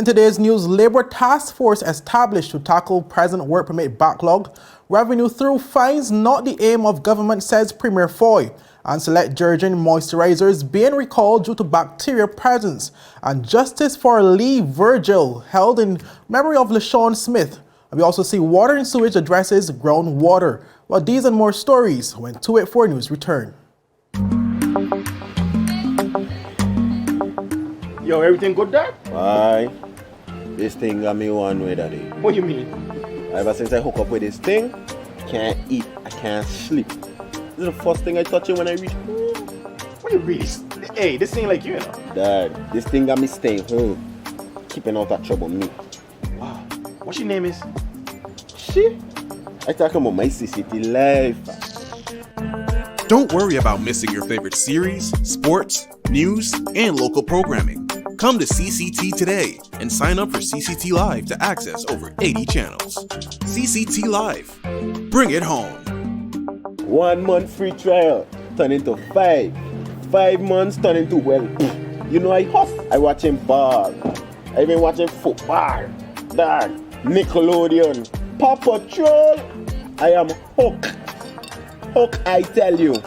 In today's news, Labour Task Force established to tackle present work permit backlog. Revenue through fines not the aim of government, says Premier Foy. And select Jergen moisturizers being recalled due to bacteria presence. And justice for Lee Vigil held in memory of LaShawn Smith. And we also see water and sewage addresses groundwater. Well, these and more stories when 284 News return. Yo, everything good, Dad? Aye. This thing got me one way, Daddy. What you mean? Ever since I hook up with this thing, can't eat, I can't sleep. This is the first thing I touch it when I reach home. What you really? Hey, this ain't like you know. Dad, this thing got me staying home, keeping out of trouble me. Wow. What your name is? Shit. I talking about my CCT life. Don't worry about missing your favorite series, sports, news, and local programming. Come to CCT today and sign up for CCT Live to access over 80 channels. CCT Live. Bring it home. 1 month free trial turn into 5. 5 months turn into, well, you know I huff. I watching ball. I been watching football. Dad, Nickelodeon, Paw Patrol. I am hooked. Hook, I tell you.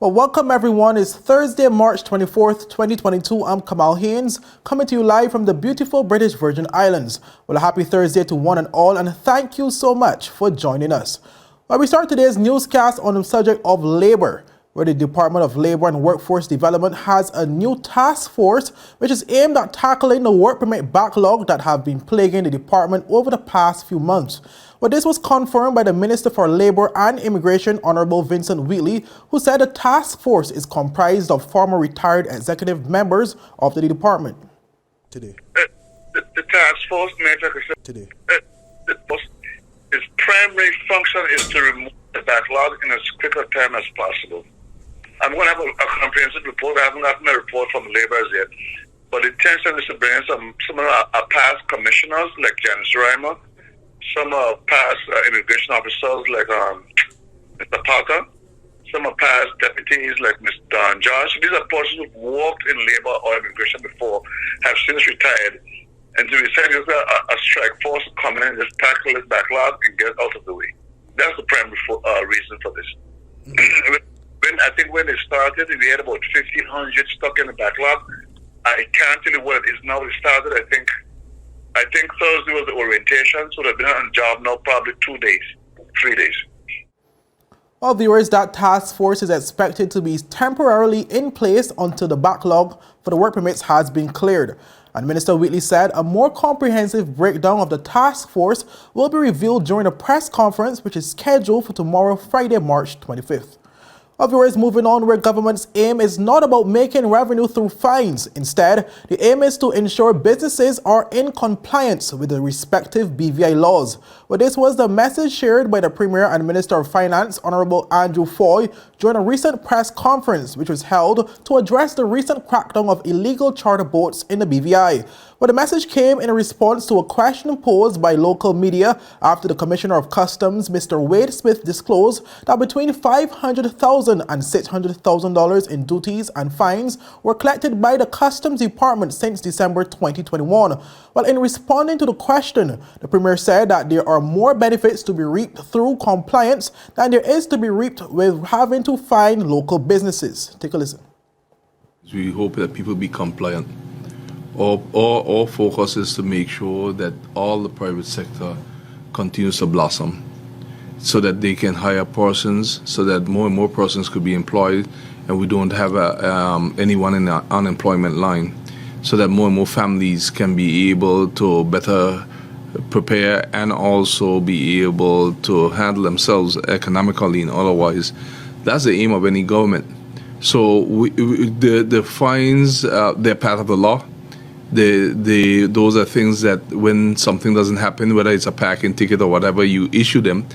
Well, welcome everyone. It's Thursday, March 24th, 2022. I'm Kamal Haynes, coming to you live from the beautiful British Virgin Islands. Well, a happy Thursday to one and all, and thank you so much for joining us. Well, we start today's newscast on the subject of labor, where the Department of Labor and Workforce Development has a new task force which is aimed at tackling the work permit backlog that have been plaguing the department over the past few months. Well, this was confirmed by the Minister for Labour and Immigration, Honourable Vincent Wheatley, who said the task force is comprised of former retired executive members of the department. Today. The task force, today. Its primary function is to remove the backlog in as quick a time as possible. I'm going to have a comprehensive report. I haven't gotten a report from laborers yet. But the intention is to bring in some of our past commissioners, like Janice Reimer, some past immigration officers, like Mr. Parker, some past deputies, like Mr. Don Josh. These are persons who've worked in labor or immigration before, have since retired. And to be said, there's a strike force coming in, just tackle this backlog and get out of the way. That's the primary reason for this. I think when it started, we had about 1,500 stuck in the backlog. I can't tell you what it is now. It started, I think Thursday was the orientation, so they've been on the job now probably 2 days, 3 days. Well, viewers, that task force is expected to be temporarily in place until the backlog for the work permits has been cleared. And Minister Wheatley said a more comprehensive breakdown of the task force will be revealed during a press conference, which is scheduled for tomorrow, Friday, March 25th. Viewers, moving on, where government's aim is not about making revenue through fines. Instead, the aim is to ensure businesses are in compliance with the respective BVI laws. Well, this was the message shared by the Premier and Minister of Finance, Honourable Andrew Foy, during a recent press conference which was held to address the recent crackdown of illegal charter boats in the BVI. Well, the message came in response to a question posed by local media after the Commissioner of Customs, Mr. Wade Smith, disclosed that between $500,000 and $600,000 in duties and fines were collected by the Customs Department since December 2021. Well, in responding to the question, the Premier said that there are more benefits to be reaped through compliance than there is to be reaped with having to fine local businesses. Take a listen. We hope that people be compliant. Our focus is to make sure that all the private sector continues to blossom so that they can hire persons, so that more and more persons could be employed and we don't have anyone in the unemployment line, so that more and more families can be able to better prepare and also be able to handle themselves economically and otherwise. That's the aim of any government. So the fines, they're part of the law. Those are things that when something doesn't happen, whether it's a parking ticket or whatever, you issue them.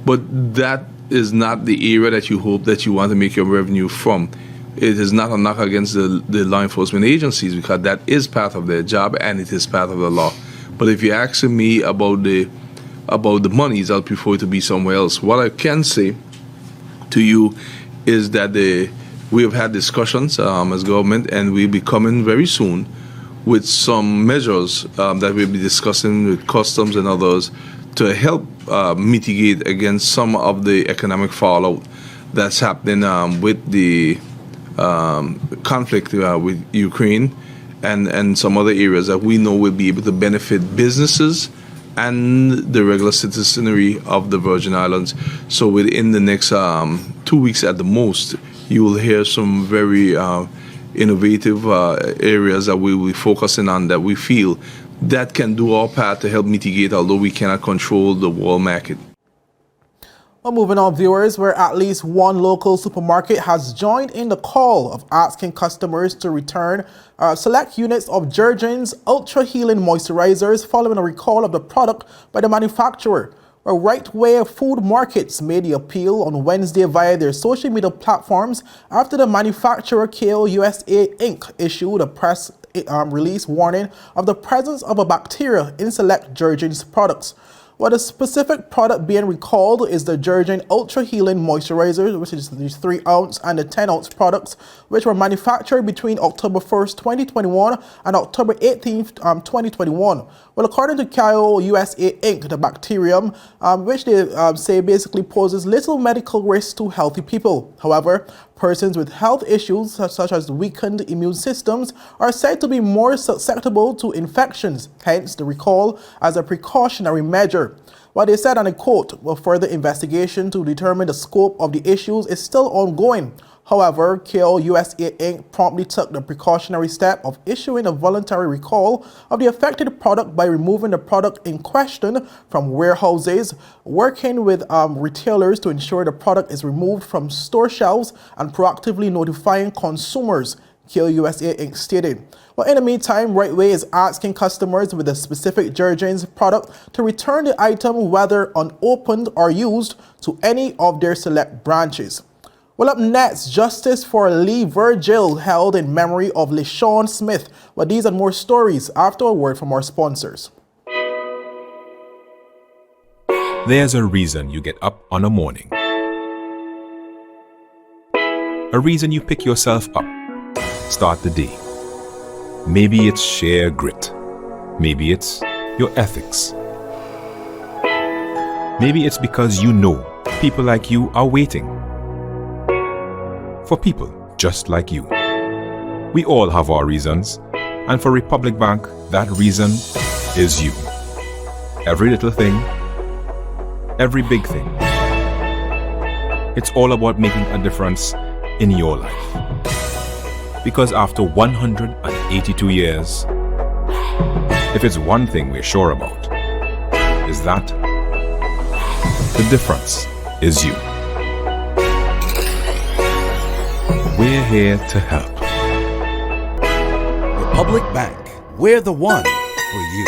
But that is not the area that you hope that you want to make your revenue from. It is not a knock against the law enforcement agencies, because that is part of their job and it is part of the law. But if you're asking me about the monies, I'll prefer it to be somewhere else. What I can say to you is that we have had discussions as government, and we'll be coming very soon with some measures that we'll be discussing with customs and others to help mitigate against some of the economic fallout that's happening with the conflict with Ukraine and some other areas that we know will be able to benefit businesses and the regular citizenry of the Virgin Islands. So within the next 2 weeks at the most, you will hear some very innovative areas that we will be focusing on that we feel that can do our part to help mitigate, although we cannot control the world market. Well, moving on, viewers, where at least one local supermarket has joined in the call of asking customers to return select units of Jergen's Ultra Healing Moisturizers following a recall of the product by the manufacturer. A right-way food markets made the appeal on Wednesday via their social media platforms after the manufacturer KO USA Inc. issued a press release warning of the presence of a bacteria in select Jergen's products. Well, the specific product being recalled is the Jergen Ultra Healing Moisturizer, which is these 3-ounce and the 10-ounce products, which were manufactured between October 1st, 2021 and October 18th, 2021. Well, according to KO USA Inc., the bacterium, which they say basically poses little medical risk to healthy people. However, persons with health issues such as weakened immune systems are said to be more susceptible to infections, hence the recall as a precautionary measure. What they said, and I quote, "Well, further investigation to determine the scope of the issues is still ongoing." However, KO USA Inc. promptly took the precautionary step of issuing a voluntary recall of the affected product by removing the product in question from warehouses, working with retailers to ensure the product is removed from store shelves, and proactively notifying consumers, KO USA Inc. stated. Well, in the meantime, Rightway is asking customers with a specific Jergen's product to return the item whether unopened or used to any of their select branches. Well, up next, justice for Lee Vigil held in memory of LeSean Smith. Well, these and more stories after a word from our sponsors. There's a reason you get up on a morning. A reason you pick yourself up, start the day. Maybe it's sheer grit. Maybe it's your ethics. Maybe it's because you know people like you are waiting. For people just like you. We all have our reasons, and for Republic Bank, that reason is you. Every little thing, every big thing. It's all about making a difference in your life. Because after 182 years, if it's one thing we're sure about, is that the difference is you. We're here to help. Republic Bank, we're the one for you.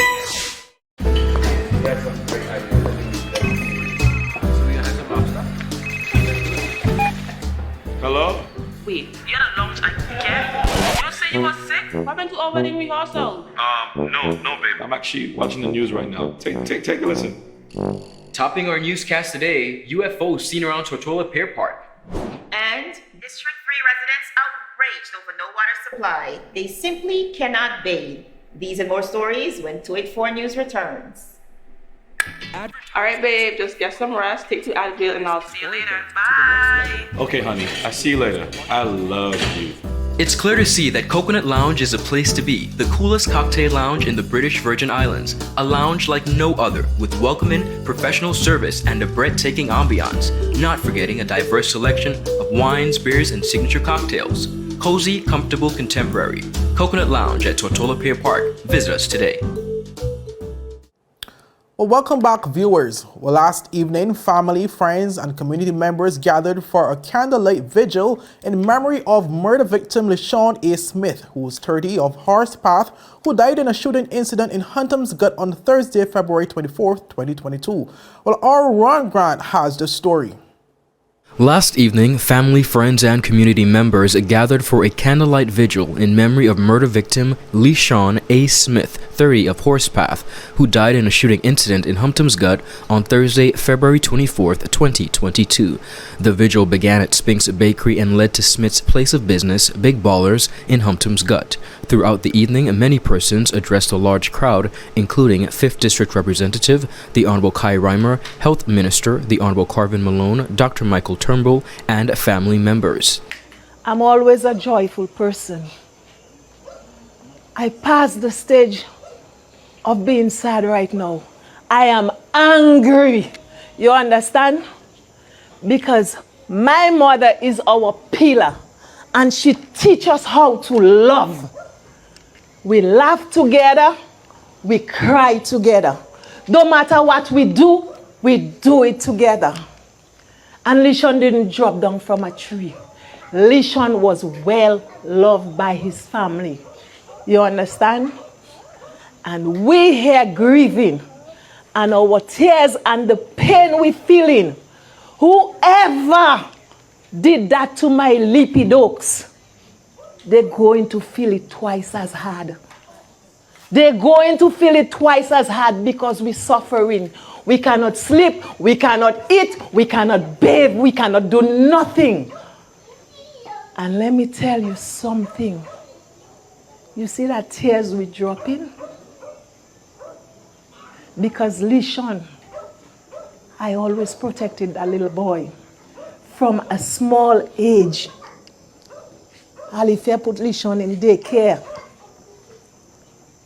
Hello? Wait, you had a lunch and you don't say you were sick? What happened to over the rehearsal? No, babe. I'm actually watching the news right now. Take a listen. Topping our newscast today, UFOs seen around Tortola Pier Park. And District 3 residents outraged over no water supply. They simply cannot bathe. These and more stories when 284 News returns. Alright, babe, just get some rest, take 2 Advil, and I'll See you later. Bye. Okay, honey. I see you later. I love you. It's clear to see that Coconut Lounge is a place to be, the coolest cocktail lounge in the British Virgin Islands. A lounge like no other, with welcoming, professional service, and a breathtaking ambiance. Not forgetting a diverse selection of wines, beers, and signature cocktails. Cozy, comfortable, contemporary. Coconut Lounge at Tortola Pier Park. Visit us today. Well, welcome back, viewers. Well, last evening, family, friends, and community members gathered for a candlelight vigil in memory of murder victim LeSean A. Smith, who was 30 of Horse Path, who died in a shooting incident in Huntom's Gut on Thursday, February 24th, 2022. Well, our Ron Grant has the story. Last evening, family, friends, and community members gathered for a candlelight vigil in memory of murder victim Lee Sean A. Smith, 30 of Horsepath, who died in a shooting incident in Humpton's Gut on Thursday, February 24th, 2022. The vigil began at Spink's Bakery and led to Smith's place of business, Big Ballers, in Humpton's Gut. Throughout the evening, many persons addressed a large crowd, including 5th District Representative, the Honorable Kai Reimer, Health Minister, the Honorable Carvin Malone, Dr. Michael Turnbull, and family members. I'm always a joyful person. I passed the stage of being sad right now. I am angry. You understand? Because my mother is our pillar and she teaches us how to love. We laugh together, we cry together. No matter what we do it together. And Lee Sean didn't drop down from a tree. Lee Sean was well loved by his family. You understand? And we here grieving, and our tears and the pain we feeling. Whoever did that to my lippy ducks, they're going to feel it twice as hard. They're going to feel it twice as hard because we're suffering. We cannot sleep, we cannot eat, we cannot bathe, we cannot do nothing. And let me tell you something. You see that tears we dropping? Because Lee Sean, I always protected that little boy from a small age. Alifia put Lee Sean in daycare.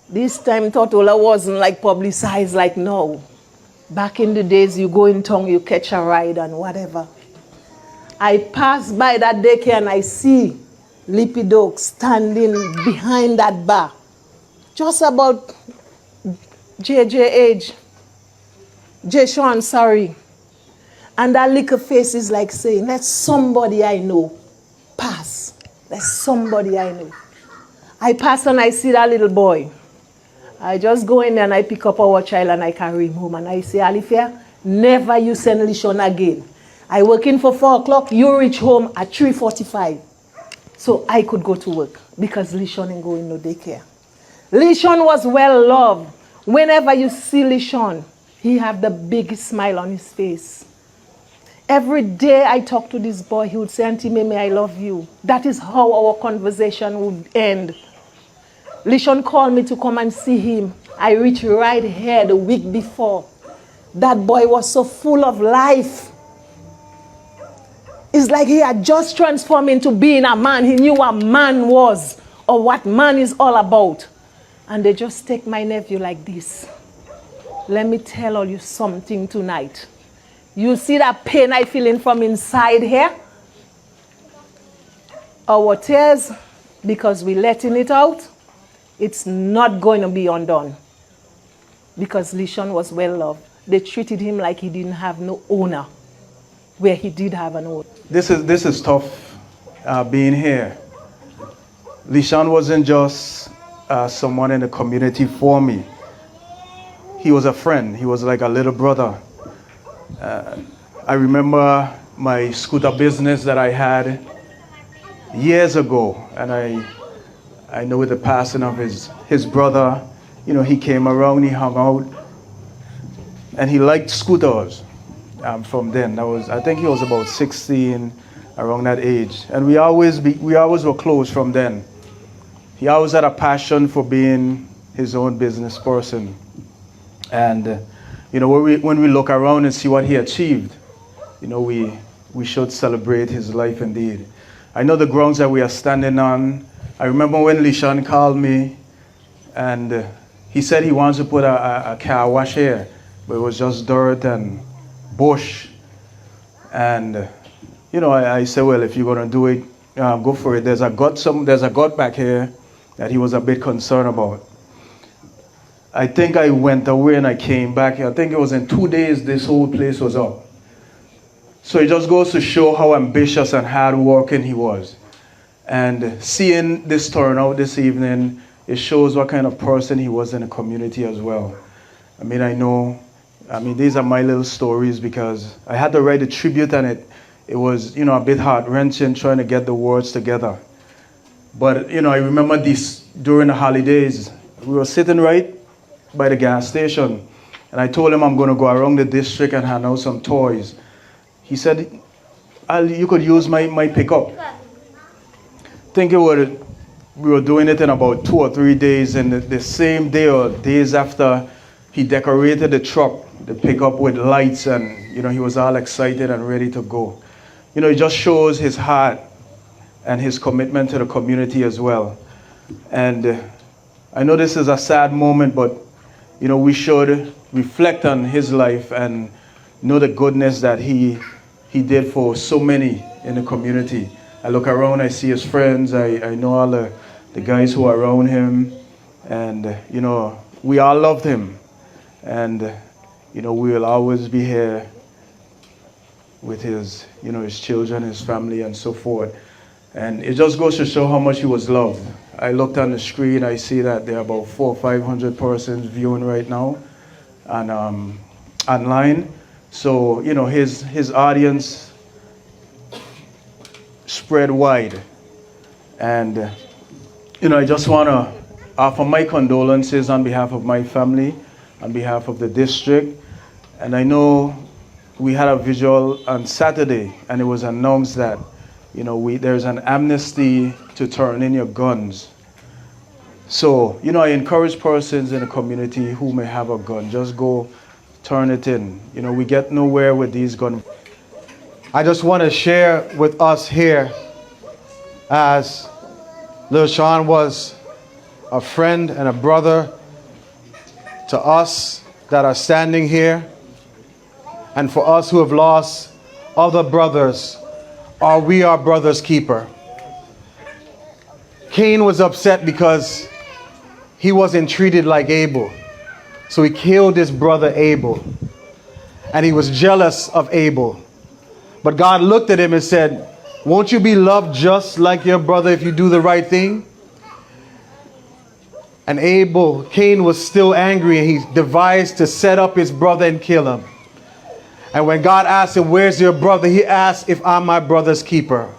This time Totola wasn't like publicized like now. Back in the days, you go in town, you catch a ride and whatever. I pass by that daycare and I see Lippy Dog standing behind that bar. Just about JJ age. J. Sean, sorry. And that little face is like saying, let somebody I know pass. Let somebody I know. I pass and I see that little boy. I just go in there and I pick up our child and I carry him home. And I say, Alifia, never you send Lee Sean again. I work in for 4 o'clock, you reach home at 3:45. So I could go to work because Lee Sean ain't going no daycare. Lee Sean was well loved. Whenever you see Lee Sean, he have the biggest smile on his face. Every day I talk to this boy, he would say, Auntie Mimi, I love you. That is how our conversation would end. Lee Sean called me to come and see him. I reached right here the week before. That boy was so full of life. It's like he had just transformed into being a man. He knew what man was or what man is all about. And they just take my nephew like this. Let me tell you something tonight. You see that pain I feeling from inside here? Our tears, because we're letting it out, it's not going to be undone. Because Lee Sean was well loved. They treated him like he didn't have no owner, where he did have an owner. This is tough being here. Lee Sean wasn't just someone in the community for me. He was a friend. He was like a little brother. I remember my scooter business that I had years ago, and I know with the passing of his brother, you know, he came around, he hung out, and he liked scooters from then. I think he was about 16, around that age, and we always were close from then. He always had a passion for being his own business person, and you know, when we look around and see what he achieved, you know, we should celebrate his life indeed. I know the grounds that we are standing on. I remember when Lee Sean called me and he said he wants to put a car wash here, but it was just dirt and bush. And you know, I said, well, if you're gonna do it, go for it. There's a gut back here that he was a bit concerned about. I think I went away and I came back. I think it was in 2 days this whole place was up. So it just goes to show how ambitious and hardworking he was. And seeing this turnout this evening, it shows what kind of person he was in the community as well. I mean, these are my little stories because I had to write a tribute, and it was, a bit heart-wrenching trying to get the words together. But, I remember this during the holidays. We were sitting right by the gas station, and I told him I'm going to go around the district and hand out some toys. He said, you could use my pickup. We were doing it in about 2 or 3 days, and the same day or days after, he decorated the truck, the pickup, with lights, and he was all excited and ready to go. It just shows his heart and his commitment to the community as well. And I know this is a sad moment, but we should reflect on his life and know the goodness that he did for so many in the community. I look around, I see his friends, I know all the guys who are around him, and we all loved him. And we will always be here with his his children, his family, and so forth. And it just goes to show how much he was loved. I looked on the screen, I see that there are about 400 or 500 persons viewing right now and online. So his audience spread wide. And I just want to offer my condolences on behalf of my family, on behalf of the district. And I know we had a vigil on Saturday, and it was announced that there's an amnesty to turn in your guns. So I encourage persons in the community who may have a gun, just go turn it in. We get nowhere with these guns. I just want to share with us here, as Lil Sean was a friend and a brother to us that are standing here, and for us who have lost other brothers, are we our brother's keeper? Cain was upset because he wasn't treated like Abel. So he killed his brother Abel. And he was jealous of Abel. But God looked at him and said, won't you be loved just like your brother if you do the right thing? And Cain was still angry, and he devised to set up his brother and kill him. And when God asked him, where's your brother? He asked if I'm my brother's keeper.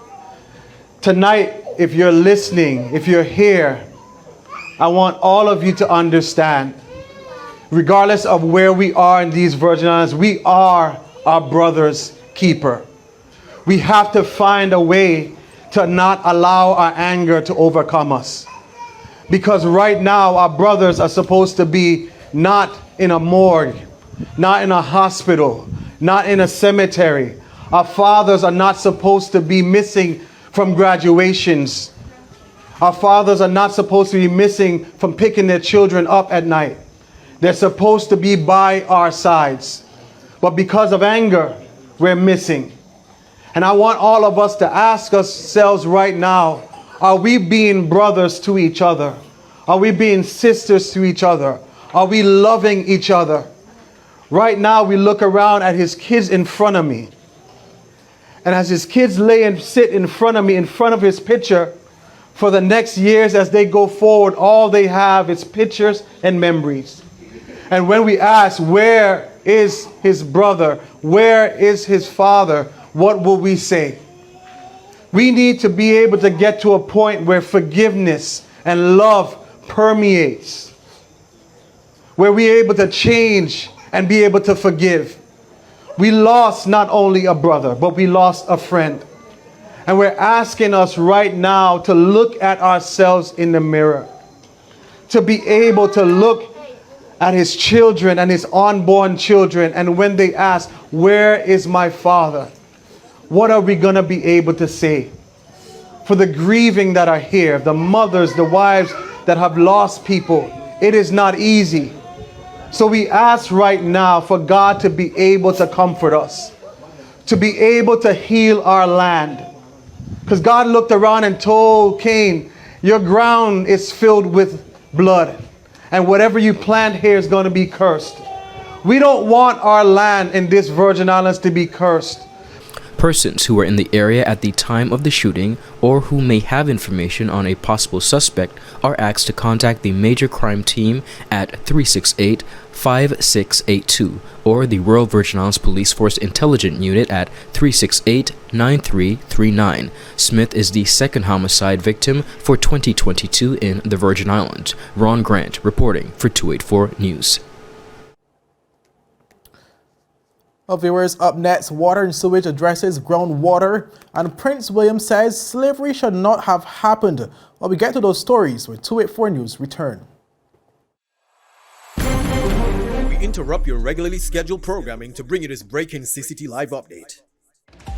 Tonight, if you're listening, if you're here, I want all of you to understand, regardless of where we are in these Virgin Islands, we are our brother's keeper. We have to find a way to not allow our anger to overcome us. Because right now, our brothers are supposed to be not in a morgue, not in a hospital, not in a cemetery. Our fathers are not supposed to be missing from graduations. Our fathers are not supposed to be missing from picking their children up at night. They're supposed to be by our sides. But because of anger, we're missing. And I want all of us to ask ourselves right now, are we being brothers to each other? Are we being sisters to each other? Are we loving each other? Right now, we look around at his kids in front of me. And as his kids lay and sit in front of me, in front of his picture, for the next years as they go forward, all they have is pictures and memories. And when we ask, where is his brother? Where is his father? What will we say? We need to be able to get to a point where forgiveness and love permeates. Where we're able to change and be able to forgive. We lost not only a brother, but we lost a friend. And we're asking us right now to look at ourselves in the mirror. To be able to look at his children and his unborn children. And when they ask, where is my father? What are we going to be able to say? For the grieving that are here, the mothers, the wives that have lost people, it is not easy. So we ask right now for God to be able to comfort us, to be able to heal our land. Because God looked around and told Cain, your ground is filled with blood, and whatever you plant here is going to be cursed. We don't want our land in this Virgin Islands to be cursed. Persons who were in the area at the time of the shooting or who may have information on a possible suspect are asked to contact the Major Crime Team at 368 5682 or the Royal Virgin Islands Police Force Intelligence Unit at 368-9339. Smith is the second homicide victim for 2022 in the Virgin Islands. Ron Grant reporting for 284 News. Well, viewers, up next, Water and Sewage addresses groundwater, and Prince William says slavery should not have happened. Well, we get to those stories when 284 News return. We interrupt your regularly scheduled programming to bring you this breaking CCT Live update.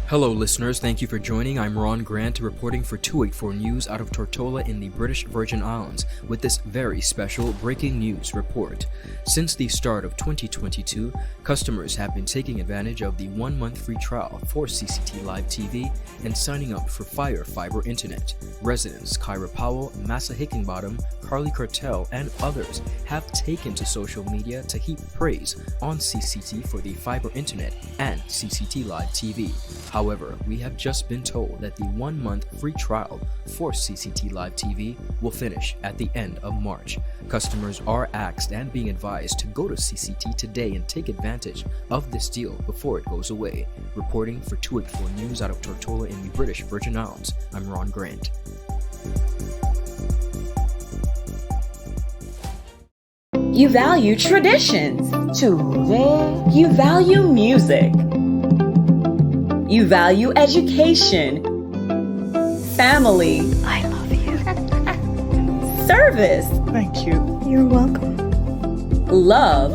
Hello listeners, thank you for joining. I'm Ron Grant reporting for 284 News out of Tortola in the British Virgin Islands with this very special breaking news report. Since the start of 2022, customers have been taking advantage of the 1-month free trial for CCT Live TV and signing up for Fiber Internet. Residents Kyra Powell, Massa Hickingbottom, Carly Cartel, and others have taken to social media to heap praise on CCT for the fiber internet and CCT Live TV. However, we have just been told that the 1-month free trial for CCT Live TV will finish at the end of March. Customers are asked and being advised to go to CCT today and take advantage of this deal before it goes away. Reporting for 284 News out of Tortola in the British Virgin Islands, I'm Ron Grant. You value traditions. Today, you value music. You value education. Family. I love you. Service. Thank you. You're welcome. Love.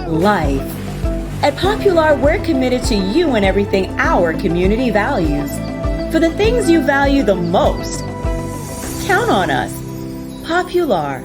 Life. At Popular, we're committed to you and everything our community values. For the things you value the most, count on us. Popular.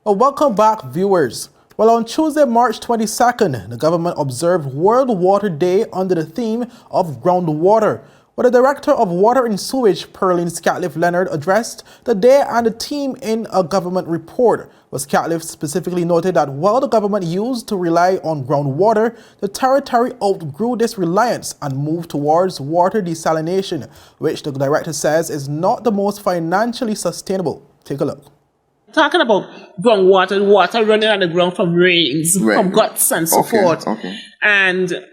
Well, welcome back, viewers. Well, on Tuesday, March 22nd, the government observed World Water Day under the theme of groundwater. Well, the Director of Water and Sewage, Pearline Scatliff-Leonard, addressed the day and the team in a government report. Well, Scatliff specifically noted that while the government used to rely on groundwater, the territory outgrew this reliance and moved towards water desalination, which the Director says is not the most financially sustainable. Take a look. Talking about groundwater, water running on the ground from rains, from guts and so forth. And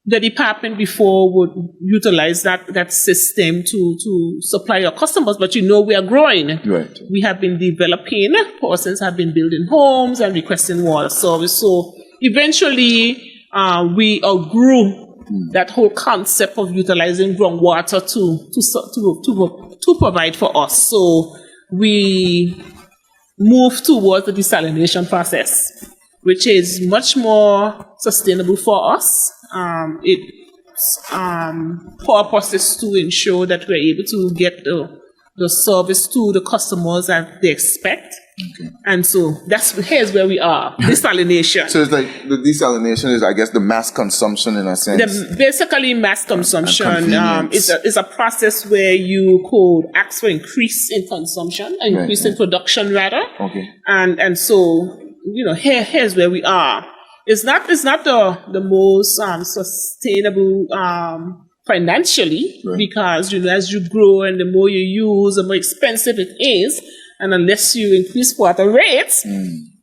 the department before would utilize that system to supply our customers, but we are growing. We have been developing, persons have been building homes and requesting water service. So eventually we outgrew that whole concept of utilizing groundwater to provide for us. So we move towards the desalination process, which is much more sustainable for us. Its purpose is to ensure that we're able to get the service to the customers that they expect. And so here's where we are, desalination. So it's like the desalination is, I guess, the mass consumption in a sense. Basically mass consumption. It's a process where you could ask for increase in consumption, increase in production rather. And so, here's where we are. It's not the most sustainable financially, because as you grow and the more you use, the more expensive it is. And unless you increase water rates,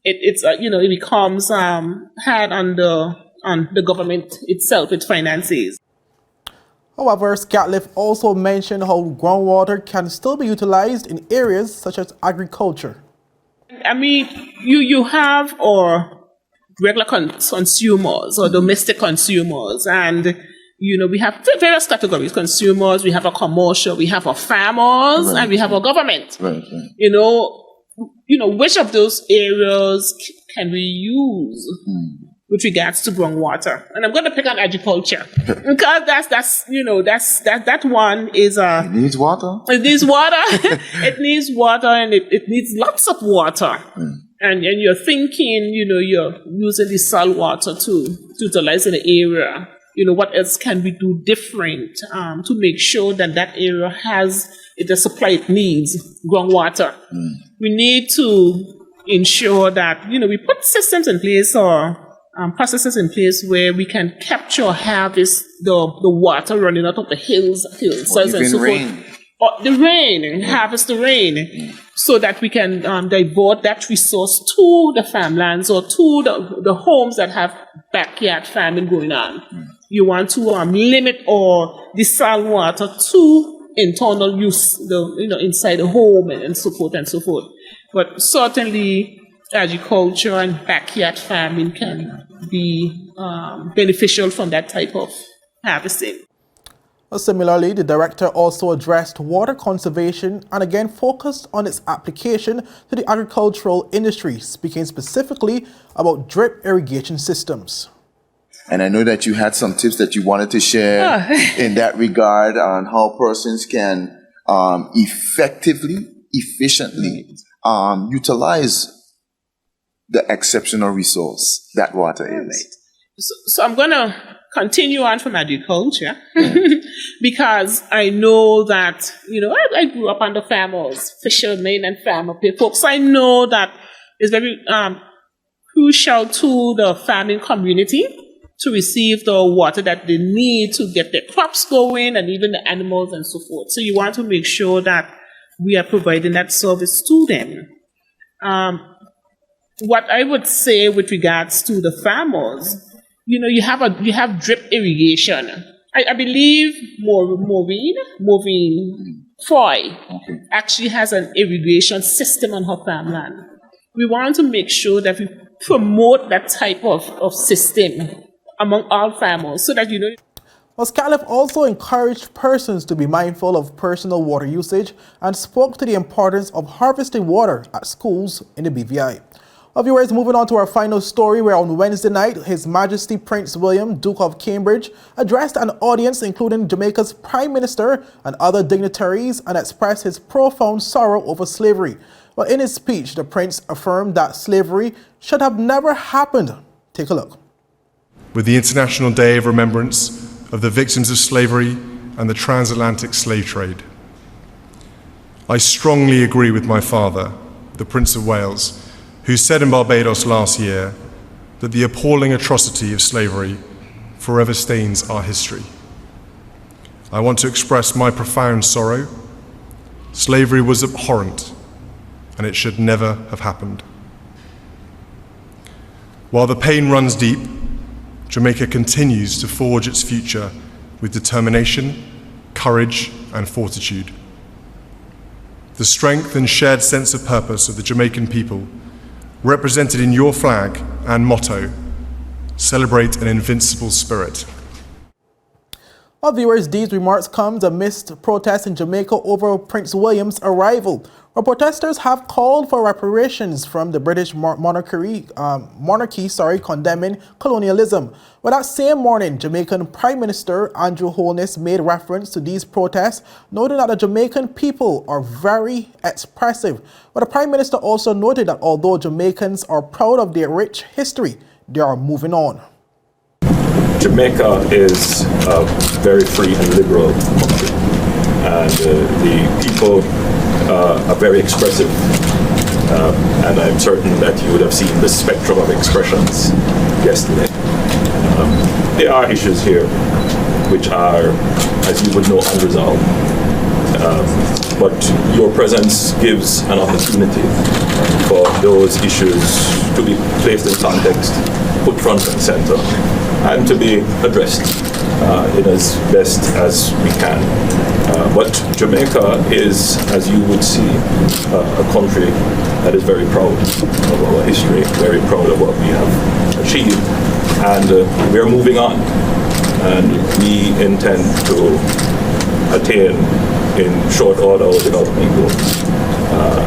it becomes hard on the government itself, its finances. However, Scatliff also mentioned how groundwater can still be utilized in areas such as agriculture. I mean, you have regular consumers or domestic consumers, and we have various categories: consumers, we have a commercial, we have our farmers, and we have our government. Which of those areas can we use with regards to groundwater? And I'm going to pick on agriculture because that one is it needs water. It needs water. It needs water, and it needs lots of water. And you're thinking, you're using the salt water to utilize in the area. What else can we do different to make sure that area has the supply it needs, groundwater? We need to ensure that, we put systems in place or processes in place where we can capture or harvest the water running out of the hills and so forth. the rain, harvest the rain, so that we can divert that resource to the farmlands or to the homes that have backyard farming going on. You want to limit or desal water to internal use, inside the home and so forth and so forth. But certainly, agriculture and backyard farming can be beneficial from that type of harvesting. Similarly, the director also addressed water conservation and again focused on its application to the agricultural industry, speaking specifically about drip irrigation systems. And I know that you had some tips that you wanted to share in that regard on how persons can effectively, efficiently utilize the exceptional resource that water is. So I'm going to continue on from agriculture because I know that, I grew up under farmers, fishermen and farmer people. So I know that it's very crucial to the farming community to receive the water that they need to get their crops going and even the animals and so forth. So you want to make sure that we are providing that service to them. What I would say with regards to the farmers, you have drip irrigation. I believe Maureen Foy actually has an irrigation system on her farmland. We want to make sure that we promote that type of system among all farmers so that Scaliff also encouraged persons to be mindful of personal water usage and spoke to the importance of harvesting water at schools in the BVI. Viewers, moving on to our final story, where on Wednesday night, His Majesty Prince William, Duke of Cambridge, addressed an audience including Jamaica's Prime Minister and other dignitaries and expressed his profound sorrow over slavery. Well, in his speech, the Prince affirmed that slavery should have never happened. Take a look. With the International Day of Remembrance of the Victims of Slavery and the Transatlantic Slave Trade, I strongly agree with my father, the Prince of Wales, who said in Barbados last year that the appalling atrocity of slavery forever stains our history. I want to express my profound sorrow. Slavery was abhorrent, and it should never have happened. While the pain runs deep, Jamaica continues to forge its future with determination, courage, and fortitude. The strength and shared sense of purpose of the Jamaican people, represented in your flag and motto, celebrate an invincible spirit. Our viewers, these remarks come amidst protests in Jamaica over Prince William's arrival, where protesters have called for reparations from the British monarchy, condemning colonialism. Well, that same morning, Jamaican Prime Minister Andrew Holness made reference to these protests, noting that the Jamaican people are very expressive. But the Prime Minister also noted that although Jamaicans are proud of their rich history, they are moving on. Jamaica is a very free and liberal country, and the people are very expressive, and I'm certain that you would have seen the spectrum of expressions yesterday. There are issues here which are, as you would know, unresolved, but your presence gives an opportunity for those issues to be placed in context, put front and center, and to be addressed in as best as we can. But Jamaica is, as you would see, a country that is very proud of our history, very proud of what we have achieved, and we are moving on. And we intend to attain in short order our development goals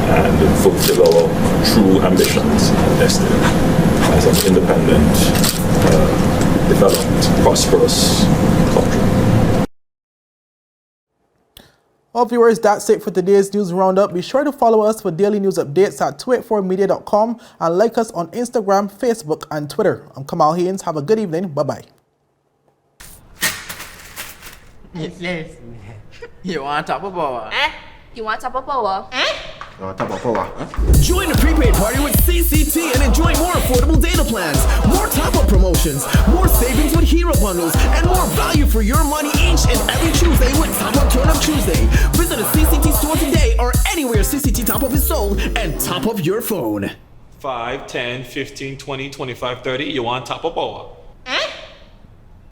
and fulfill our true ambitions and destiny as an independent, developed, prosperous country. Well, viewers, that's it for today's news roundup. Be sure to follow us for daily news updates at 284media.com and like us on Instagram, Facebook, and Twitter. I'm Kamal Haynes. Have a good evening. Bye-bye. Yes. You want top of power? You want top of power? Join the prepaid party with CCT and enjoy more affordable data plans, more top-up promotions, more savings with hero bundles, and more value for your money each and every Tuesday with Top Up Turn Up Tuesday. Visit a CCT store today or anywhere CCT Top Up is sold and top up your phone. 5, 10, 15, 20, 25, 30. You want top up or what?